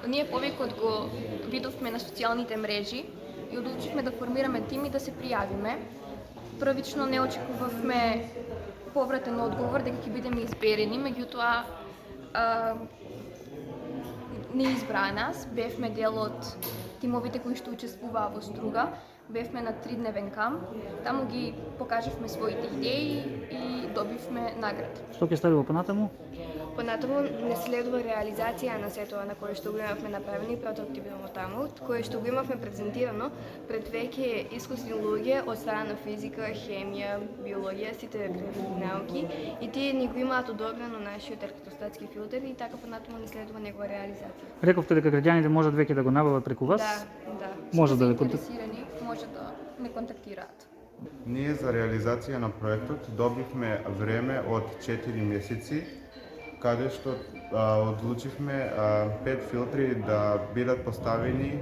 Ние повикот го видовме на социјалните мрежи и одлучивме да формираме тим и да се пријавиме. Првично не очекувавме повратен одговор дека ќе бидеме изберени, меѓутоа не избраа нас, бевме дел од тимовите кои што учествуваа во Струга, бевме на 3-дневен камп, таму ги покажавме своите идеи и добивме награда. Што ќе стави понатаму? Понатаму не следува реализација на сето на кое што го имавме направени прототипно таму, кое што го имавме презентирано пред веќе искусни луѓе од страна на физика, хемија, биологија, сите науки и тие ни го имаат одобрено нашиот електростатски филтер и така понатаму не следува негова реализација. Рековте дека граѓаните можат веќе да го набават преку вас? Да. Може да ве Заинтересирани може да не контактираат. Ние за реализација на проектот добивме време од 4 месеци, каде што одлучивме 5 филтри да бидат поставени,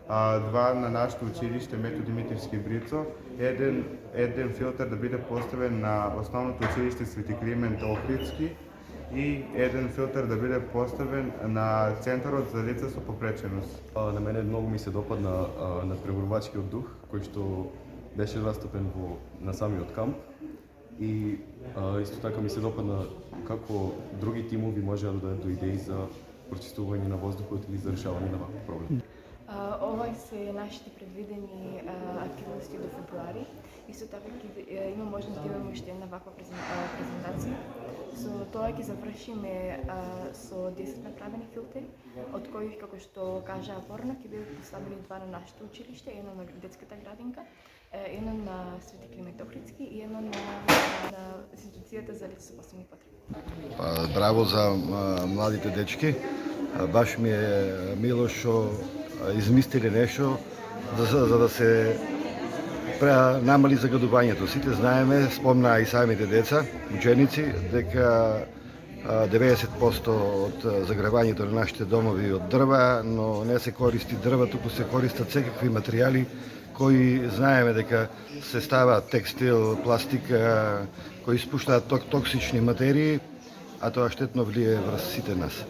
2 на нашето училиште Методи Димитривски Брицо, еден филтер да биде поставен на основното училиште Свети Климент Охридски и еден филтер да биде поставен на Центарот за деца со попреченост. На мене многу ми се допадна надпреварувачкиот дух, кој што беше застапен на самиот камп. И исто така ми се допадна како други тимови можеа да дадат до идеи за прочистување на воздухот или за решавање на ваков проблем. Ова се нашите предвидени активности до февруари. Исто така има можност да имаме уште една ваква презентација. Со тоа ќе завршиме со 10 направени филтери, од кои, како што кажаа порано, ќе бидат поставени 2 на нашето училиште, едно на детската градинка, едно на Свети Климент Охридски и едно на институцијата за лица со посебни потреби. Браво за младите дечки. Баш ми е мило што измислиле нешто за да се намали загадувањето. Сите знаеме, спомнаа и самите деца, ученици, дека 90% од загревањето на нашите домови од дрва, но не се користи дрва, туку се користат секакви материјали кои знаеме дека се ставаат текстил, пластика, кои испуштаат токсични материи, а тоа штетно влие врз сите нас.